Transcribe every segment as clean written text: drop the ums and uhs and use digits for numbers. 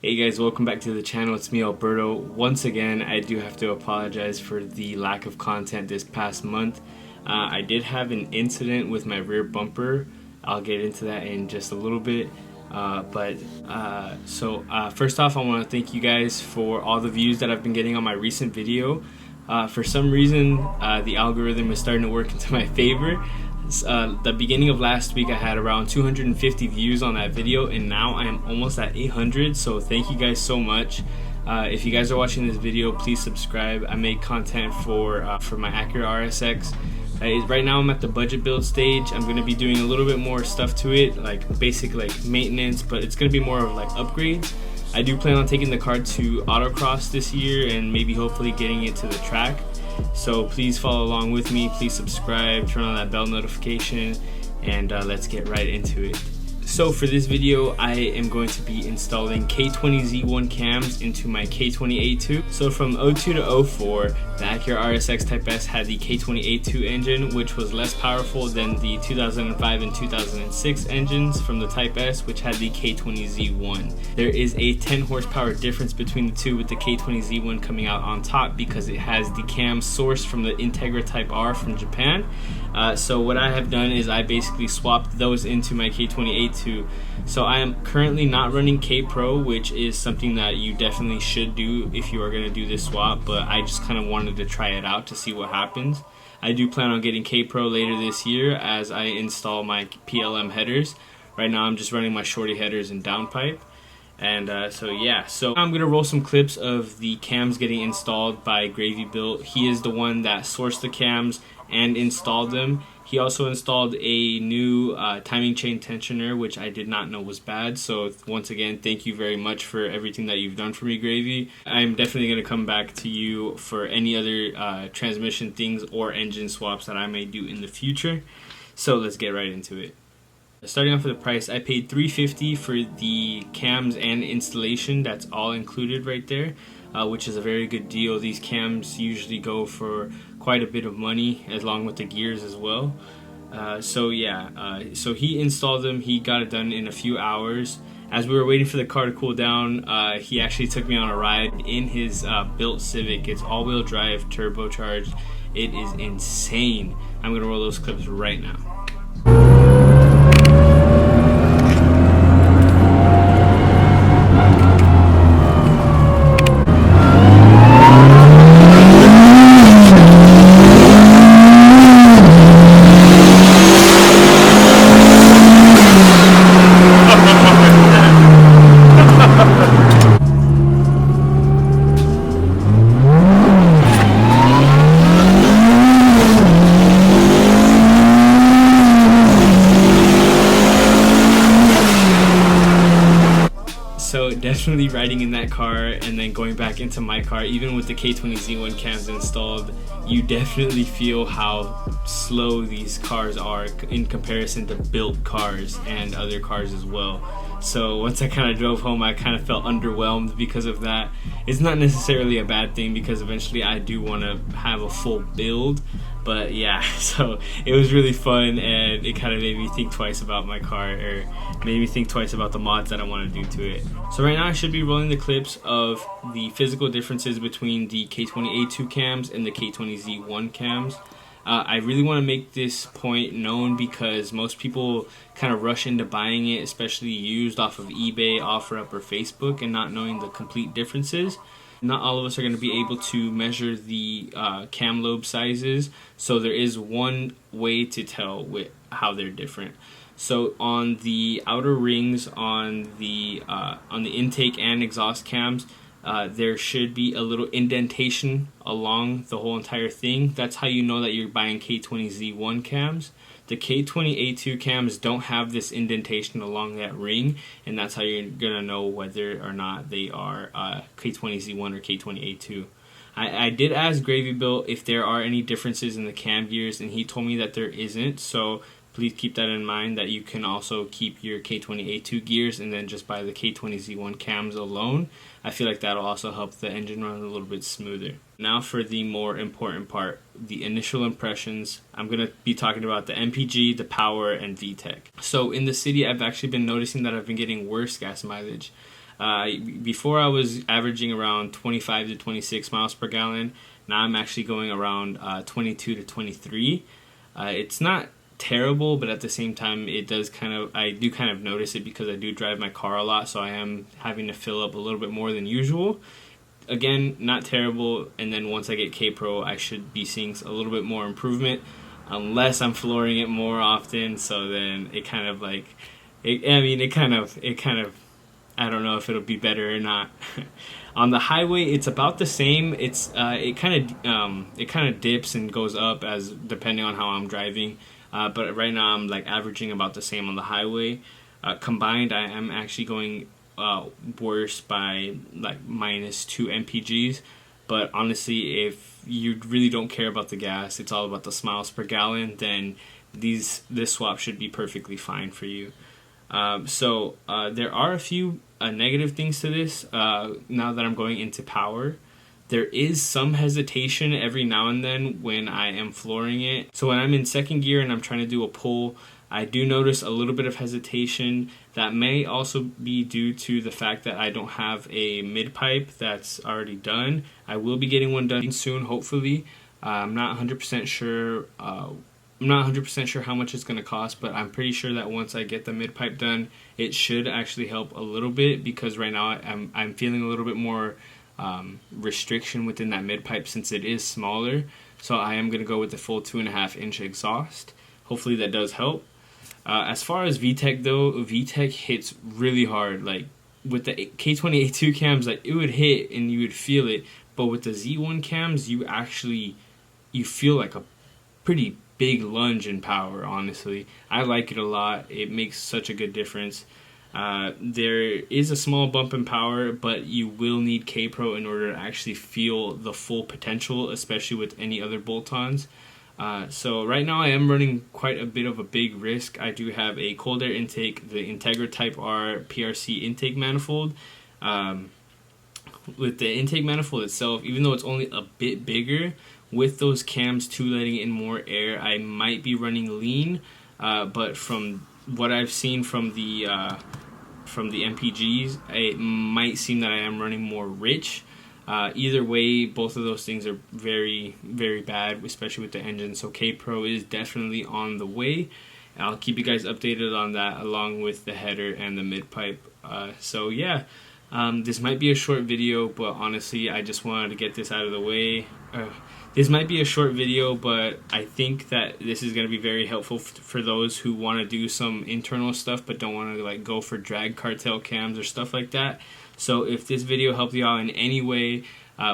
Hey guys, welcome back to the channel. It's me, Alberto. Once again, I do have to apologize for the lack of content this past month. I did have an incident with my rear bumper. I'll get into that in just a little bit. First off, I want to thank you guys for all the views that I've been getting on my recent video. For some reason, the algorithm is starting to work into my favor. The beginning of last week I had around 250 views on that video, and now I am almost at 800, so thank you guys so much. If you guys are watching this video, please subscribe. I make content for my Acura RSX. Right now I'm at the budget build stage. I'm going to be doing a little bit more stuff to it, like basic maintenance, but it's going to be more of upgrades. I do plan on taking the car to autocross this year and maybe hopefully getting it to the track. So please follow along with me, please subscribe, turn on that bell notification, and let's get right into it. So for this video, I am going to be installing K20Z1 cams into my K20A2. So from 02 to 04, the Acura RSX Type S had the K20A2 engine, which was less powerful than the 2005 and 2006 engines from the Type S, which had the K20Z1. There is a 10 horsepower difference between the two, with the K20Z1 coming out on top because it has the cam sourced from the Integra Type R from Japan. So what I have done is I basically swapped those into my K20A2. So I am currently not running KPRO, which is something that you definitely should do if you are going to do this swap, but I just kind of wanted to try it out to see what happens. I do plan on getting KPRO later this year as I install my PLM headers. Right now I'm just running my shorty headers and downpipe. And so I'm gonna roll some clips of the cams getting installed by Gravy Built. He is the one that sourced the cams and installed them. He also installed a new timing chain tensioner, which I did not know was bad. So once again, thank you very much for everything that you've done for me, Gravy. I'm definitely gonna come back to you for any other transmission things or engine swaps that I may do in the future. So let's get right into it. Starting off with the price, I paid $350 for the cams and installation. That's all included right there, which is a very good deal. These cams usually go for quite a bit of money, along with the gears as well. So he installed them. He got it done in a few hours. As we were waiting for the car to cool down, he actually took me on a ride in his built Civic. It's all-wheel drive, turbocharged. It is insane. I'm gonna roll those clips right now. So definitely riding in that car and then going back into my car, even with the K20Z1 cams installed, you definitely feel how slow these cars are in comparison to built cars and other cars as well. So once I kind of drove home, I kind of felt underwhelmed because of that. It's not necessarily a bad thing because eventually I do want to have a full build. But yeah, so it was really fun, and it kind of made me think twice about my car, or made me think twice about the mods that I want to do to it. So right now I should be rolling the clips of the physical differences between the K20A2 cams and the K20Z1 cams. I really want to make this point known because most people kind of rush into buying it, especially used off of eBay, OfferUp, or Facebook, and not knowing the complete differences. Not all of us are going to be able to measure the cam lobe sizes, so there is one way to tell how they're different. So on the outer rings on the intake and exhaust cams, there should be a little indentation along the whole entire thing. That's how you know that you're buying K20Z1 cams. The K20A2 cams don't have this indentation along that ring, and that's how you're gonna know whether or not they are K20Z1 or K20A2. I did ask Gravy Built if there are any differences in the cam gears, and he told me that there isn't. So please keep that in mind, that you can also keep your K20A2 gears and then just buy the K20Z1 cams alone. I feel like that'll also help the engine run a little bit smoother. Now for the more important part, the initial impressions. I'm going to be talking about the MPG, the power, and VTEC. So in the city, I've actually been noticing that I've been getting worse gas mileage. Before I was averaging around 25 to 26 miles per gallon. Now I'm actually going around 22 to 23. It's not terrible, but at the same time I do kind of notice it because I do drive my car a lot, so I am having to fill up a little bit more than usual. Again, not terrible, and then once I get KPRO, I should be seeing a little bit more improvement, unless I'm flooring it more often. So then it kind of like, it kind of, I don't know if it'll be better or not. On the highway, it's about the same. It kind of dips and goes up as depending on how I'm driving. But right now I'm like averaging about the same on the highway. Combined, I am actually going worse by like -2 mpgs. But honestly, if you really don't care about the gas, it's all about the miles per gallon, then this swap should be perfectly fine for you. So there are a few negative things to this. Now that I'm going into power, there is some hesitation every now and then when I am flooring it. So when I'm in second gear and I'm trying to do a pull, I do notice a little bit of hesitation. That may also be due to the fact that I don't have a mid pipe that's already done. I will be getting one done soon, hopefully. I'm not 100% sure. I'm not 100% sure how much it's going to cost, but I'm pretty sure that once I get the mid pipe done, it should actually help a little bit, because right now I'm feeling a little bit more restriction within that mid pipe since it is smaller. So I am going to go with the full 2.5-inch exhaust. Hopefully that does help. As far as VTEC though, VTEC hits really hard. Like with the K20A2 cams, like it would hit and you would feel it, but with the Z1 cams, you feel like a pretty big lunge in power. Honestly, I like it a lot. It makes such a good difference. There is a small bump in power, but you will need KPRO in order to actually feel the full potential, especially with any other bolt-ons. So right now I am running quite a bit of a big risk. I do have a cold air intake, the Integra Type R PRC intake manifold. With the intake manifold itself, even though it's only a bit bigger, with those cams too letting in more air, I might be running lean. But from what I've seen from the MPGs, it might seem that I am running more rich. Either way, both of those things are very, very bad, especially with the engine. So KPRO is definitely on the way. I'll keep you guys updated on that, along with the header and the mid pipe. So yeah, this might be a short video, but honestly, I just wanted to get this out of the way. This might be a short video, but I think that this is going to be very helpful for those who want to do some internal stuff but don't want to like go for drag cartel cams or stuff like that. So if this video helped you out in any way,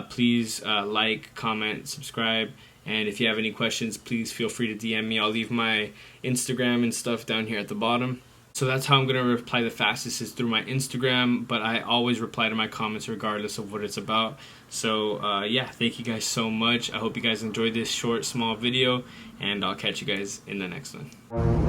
please like, comment, subscribe, and if you have any questions, please feel free to DM me. I'll leave my Instagram and stuff down here at the bottom. So that's how I'm going to reply the fastest, is through my Instagram, but I always reply to my comments regardless of what it's about. So yeah, thank you guys so much. I hope you guys enjoyed this short, small video, and I'll catch you guys in the next one.